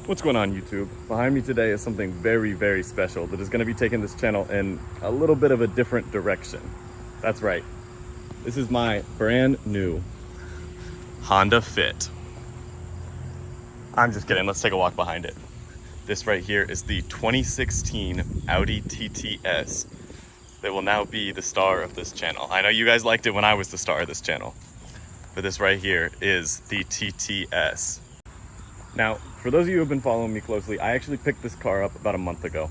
What's going on, YouTube? Behind me today is something very, very special that is going to be taking this channel in a little bit of a different direction. That's right. This is my brand new Honda Fit. I'm just kidding. Let's take a walk behind it. This right here is the 2016 Audi TTS that will now be the star of this channel. I know you guys liked it when I was the star of this channel, but this right here is the TTS. Now, for those of you who have been following me closely, I actually picked this car up about a month ago,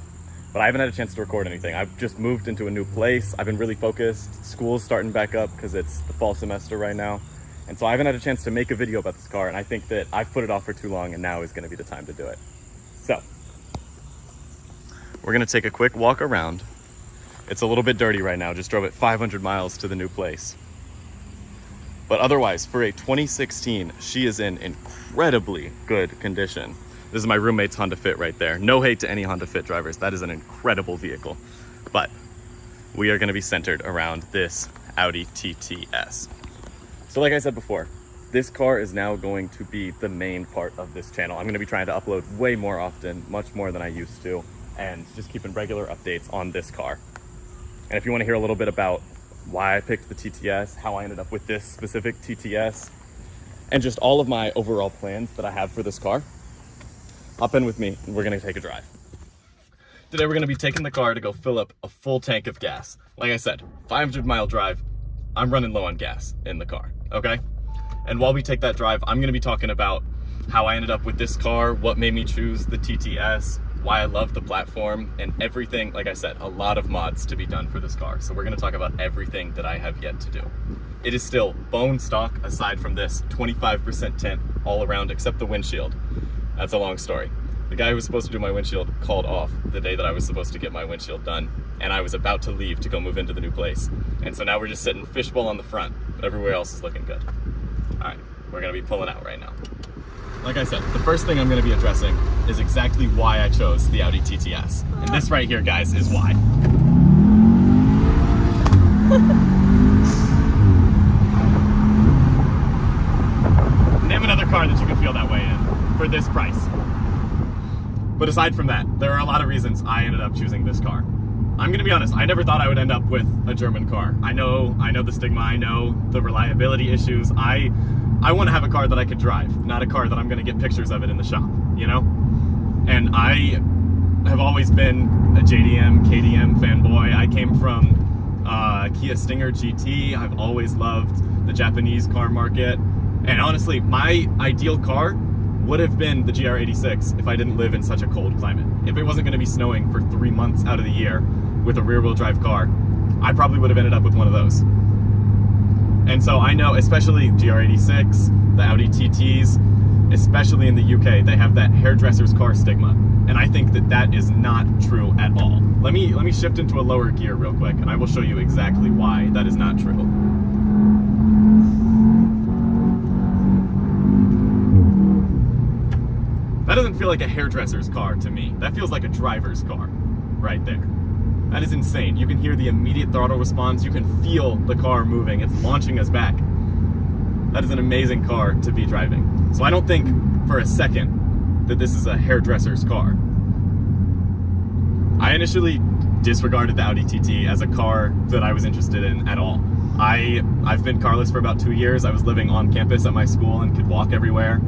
but I haven't had a chance to record anything. I've just moved into a new place. I've been really focused. School's starting back up because it's the fall semester right now. And so I haven't had a chance to make a video about this car, and I think that I've put it off for too long, and now is going to be the time to do it. So, we're going to take a quick walk around. It's a little bit dirty right now. Just drove it 500 miles to the new place. But otherwise, for a 2016, she is in incredibly good condition. This is my roommate's Honda Fit right there. No hate to any Honda Fit drivers. That is an incredible vehicle. But we are going to be centered around this Audi TTS. So like I said before, this car is now going to be the main part of this channel. I'm going to be trying to upload way more often, much more than I used to, and just keeping regular updates on this car. And if you want to hear a little bit about why I picked the TTS, how I ended up with this specific TTS, and just all of my overall plans that I have for this car, hop in with me and we're going to take a drive. Today we're going to be taking the car to go fill up a full tank of gas. Like I said, 500-mile drive. I'm running low on gas in the car, okay? And while we take that drive, I'm going to be talking about how I ended up with this car, what made me choose the TTS, why I love the platform, and everything. Like I said, a lot of mods to be done for this car. So we're going to talk about everything that I have yet to do. It is still bone stock aside from this 25% tint all around except the windshield. That's a long story. The guy who was supposed to do my windshield called off the day that I was supposed to get my windshield done, and I was about to leave to go move into the new place. And so now we're just sitting fishbowl on the front, but everywhere else is looking good. All right, we're going to be pulling out right now. Like I said, the first thing I'm going to be addressing is exactly why I chose the Audi TTS. And this right here, guys, is why. Name another car that you can feel that way in for this price. But aside from that, there are a lot of reasons I ended up choosing this car. I'm going to be honest, I never thought I would end up with a German car. I know the stigma, I know the reliability issues. I want to have a car that I could drive, not a car that I'm going to get pictures of it in the shop, you know? And I have always been a JDM, KDM fanboy. I came from Kia Stinger GT. I've always loved the Japanese car market. And honestly, my ideal car would have been the GR86 if I didn't live in such a cold climate. If it wasn't going to be snowing for 3 months out of the year with a rear-wheel drive car, I probably would have ended up with one of those. And so I know, especially GR86, the Audi TTs, especially in the UK, they have that hairdresser's car stigma. And I think that that is not true at all. Let me shift into a lower gear real quick, and I will show you exactly why that is not true. That doesn't feel like a hairdresser's car to me. That feels like a driver's car right there. That is insane. You can hear the immediate throttle response. You can feel the car moving. It's launching us back. That is an amazing car to be driving. So I don't think for a second that this is a hairdresser's car. I initially disregarded the Audi TT as a car that I was interested in at all. I've been carless for about 2 years. I was living on campus at my school and could walk everywhere.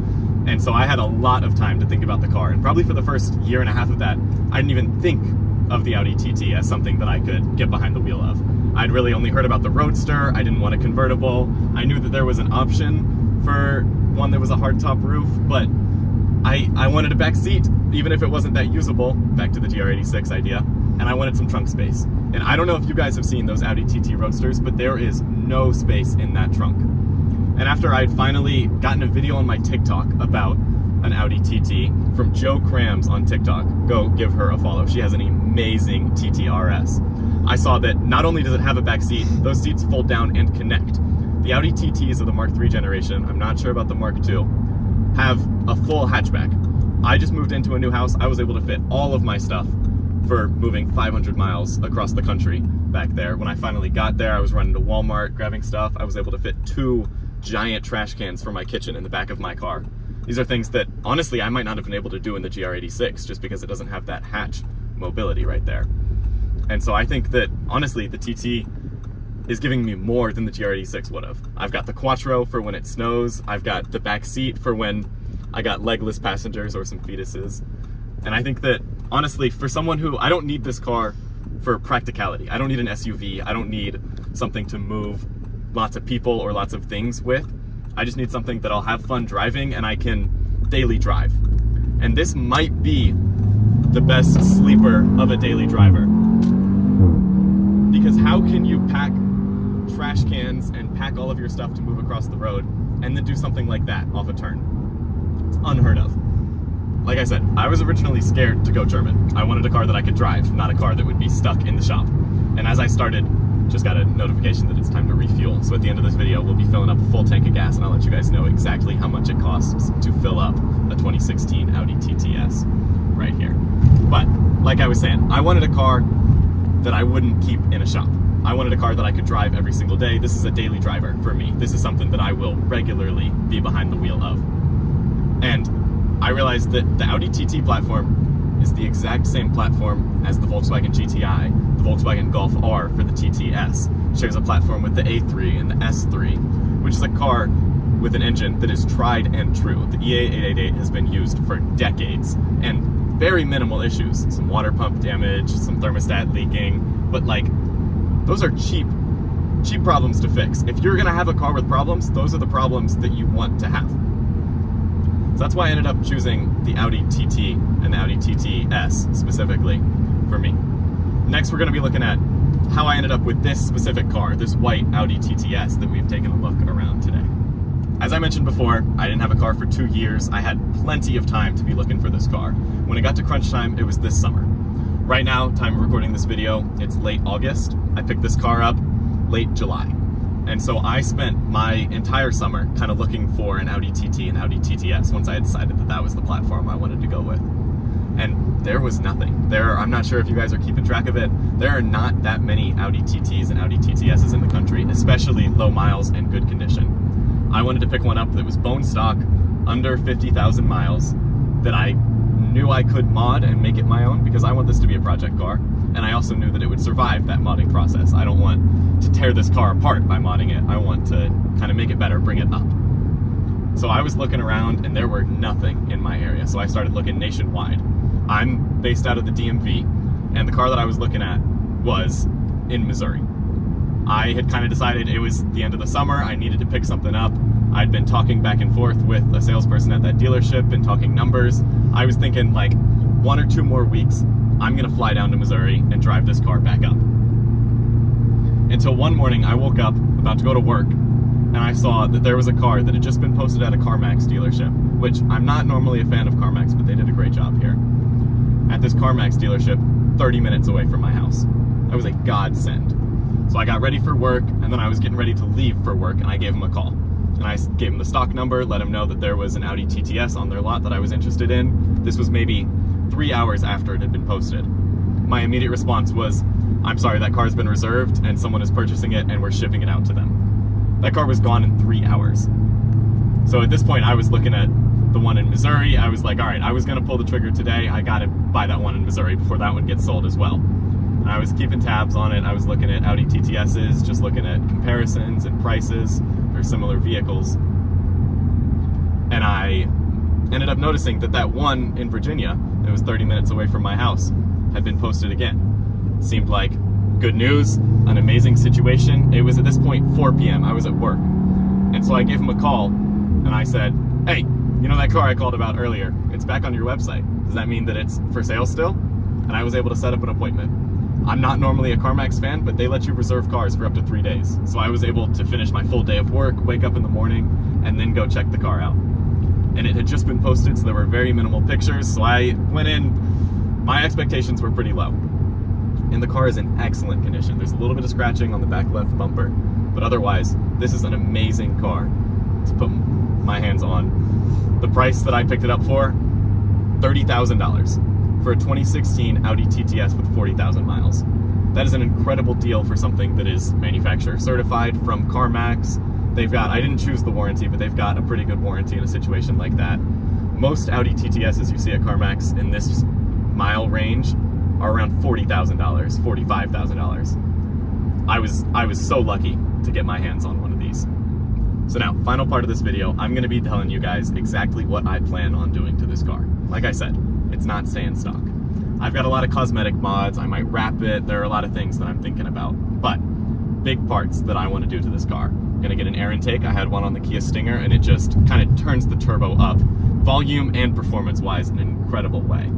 And so I had a lot of time to think about the car. And probably for the first year and a half of that, I didn't even think of the Audi TT as something that I could get behind the wheel of. I'd really only heard about the Roadster. I didn't want a convertible. I knew that there was an option for one that was a hardtop roof, but I wanted a back seat, even if it wasn't that usable, back to the GR86 idea, and I wanted some trunk space. And I don't know if you guys have seen those Audi TT Roadsters, but there is no space in that trunk. And after I'd finally gotten a video on my TikTok about an Audi TT from Joe Crams on TikTok, go give her a follow. She has an amazing TTRS. I saw that not only does it have a back seat, those seats fold down and connect. The Audi TTs of the Mark III generation, I'm not sure about the Mark II, have a full hatchback. I just moved into a new house. I was able to fit all of my stuff for moving 500 miles across the country back there. When I finally got there, I was running to Walmart, grabbing stuff. I was able to fit 2 giant trash cans for my kitchen in the back of my car. These are things that, honestly, I might not have been able to do in the GR86 just because it doesn't have that hatch mobility right there. And so I think that, honestly, the TT is giving me more than the GR86 would have. I've got the Quattro for when it snows. I've got the back seat for when I got legless passengers or some fetuses. And I think that, honestly, for someone who, I don't need this car for practicality. I don't need an SUV. I don't need something to move lots of people or lots of things with. I just need something that I'll have fun driving and I can daily drive. And this might be the best sleeper of a daily driver. Because how can you pack trash cans and pack all of your stuff to move across the road and then do something like that off a turn? It's unheard of. Like I said, I was originally scared to go German. I wanted a car that I could drive, not a car that would be stuck in the shop. And as I started, just got a notification that it's time to refuel. So at the end of this video, we'll be filling up a full tank of gas, and I'll let you guys know exactly how much it costs to fill up a 2016 Audi TTS right here. But like I was saying, I wanted a car that I wouldn't keep in a shop. I wanted a car that I could drive every single day. This is a daily driver for me. This is something that I will regularly be behind the wheel of. And I realized that the Audi TT platform is the exact same platform as the Volkswagen GTI, the Volkswagen Golf R for the TTS. It shares a platform with the A3 and the S3, which is a car with an engine that is tried and true. The EA888 has been used for decades, and very minimal issues. Some water pump damage, some thermostat leaking, but like, those are cheap problems to fix. If you're gonna have a car with problems, those are the problems that you want to have. So that's why I ended up choosing the Audi TT and the Audi TTS specifically for me. Next, we're gonna be looking at how I ended up with this specific car, this white Audi TTS that we've taken a look around today. As I mentioned before, I didn't have a car for 2 years. I had plenty of time to be looking for this car. When it got to crunch time, it was this summer. Right now, time of recording this video, it's late August. I picked this car up late July. And so I spent my entire summer kind of looking for an Audi TT and Audi TTS once I had decided that that was the platform I wanted to go with. And there was nothing. I'm not sure if you guys are keeping track of it, there are not that many Audi TTs and Audi TTSs in the country, especially low miles and good condition. I wanted to pick one up that was bone stock, under 50,000 miles, that I knew I could mod and make it my own, because I want this to be a project car, and I also knew that it would survive that modding process. I don't want to tear this car apart by modding it. I want to kind of make it better, bring it up. So I was looking around and there were nothing in my area, so I started looking nationwide. I'm based out of the DMV, and the car that I was looking at was in Missouri. I had kind of decided it was the end of the summer, I needed to pick something up. I'd been talking back and forth with a salesperson at that dealership and talking numbers. I was thinking like 1 or 2 more weeks, I'm gonna fly down to Missouri and drive this car back up. Until one morning I woke up about to go to work and I saw that there was a car that had just been posted at a CarMax dealership, which I'm not normally a fan of CarMax, but they did a great job here. At this CarMax dealership, 30 minutes away from my house. That was a godsend. So I got ready for work, and then I was getting ready to leave for work, and I gave him a call. And I gave him the stock number, let him know that there was an Audi TTS on their lot that I was interested in. This was maybe 3 hours after it had been posted. My immediate response was, I'm sorry, that car's been reserved, and someone is purchasing it, and we're shipping it out to them. That car was gone in 3 hours. So at this point, I was looking at the one in Missouri. I was like, all right, I was gonna pull the trigger today. I gotta buy that one in Missouri before that one gets sold as well. And I was keeping tabs on it. I was looking at Audi TTSs, just looking at comparisons and prices for similar vehicles. And I ended up noticing that that one in Virginia, that was 30 minutes away from my house, had been posted again. Seemed like good news, an amazing situation. It was at this point 4 p.m. I was at work. And so I gave him a call and I said, hey, you know that car I called about earlier? It's back on your website. Does that mean that it's for sale still? And I was able to set up an appointment. I'm not normally a CarMax fan, but they let you reserve cars for up to 3 days. So I was able to finish my full day of work, wake up in the morning, and then go check the car out. And it had just been posted, so there were very minimal pictures. So I went in, my expectations were pretty low. And the car is in excellent condition. There's a little bit of scratching on the back left bumper, but otherwise, this is an amazing car to put my hands on. The price that I picked it up for, $30,000. For a 2016 Audi TTS with 40,000 miles. That is an incredible deal for something that is manufacturer certified from CarMax, they've got, I didn't choose the warranty, but they've got a pretty good warranty in a situation like that. Most Audi TTSs you see at CarMax in this mile range are around $40,000, $45,000. I was so lucky to get my hands on one of these. So now, final part of this video, I'm gonna be telling you guys exactly what I plan on doing to this car. Like I said, it's not staying stock. I've got a lot of cosmetic mods, I might wrap it, there are a lot of things that I'm thinking about, but big parts that I wanna do to this car. I'm gonna get an air intake. I had one on the Kia Stinger and it just kind of turns the turbo up, volume and performance-wise, in an incredible way.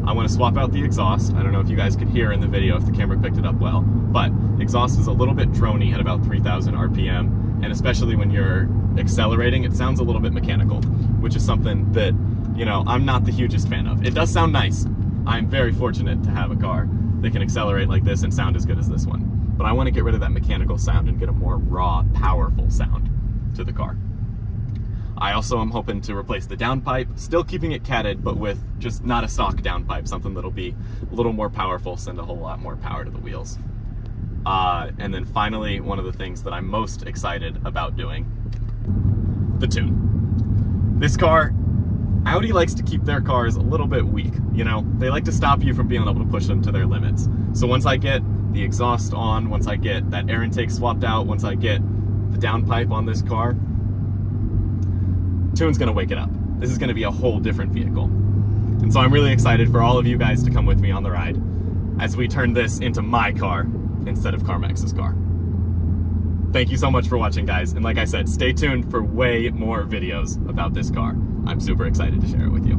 I want to swap out the exhaust. I don't know if you guys could hear in the video if the camera picked it up well, but exhaust is a little bit drony at about 3,000 RPM, and especially when you're accelerating, it sounds a little bit mechanical, which is something that, you know, I'm not the hugest fan of. It does sound nice. I'm very fortunate to have a car that can accelerate like this and sound as good as this one. But I want to get rid of that mechanical sound and get a more raw, powerful sound to the car. I also am hoping to replace the downpipe, still keeping it catted, but with just not a stock downpipe, something that'll be a little more powerful, send a whole lot more power to the wheels. And then finally, one of the things that I'm most excited about doing, the tune. This car, Audi likes to keep their cars a little bit weak, you know? They like to stop you from being able to push them to their limits. So once I get the exhaust on, once I get that air intake swapped out, once I get the downpipe on this car, tune's gonna wake it up. This is gonna be a whole different vehicle. And so I'm really excited for all of you guys to come with me on the ride as we turn this into my car instead of CarMax's car. Thank you so much for watching, guys. And like I said, stay tuned for way more videos about this car. I'm super excited to share it with you.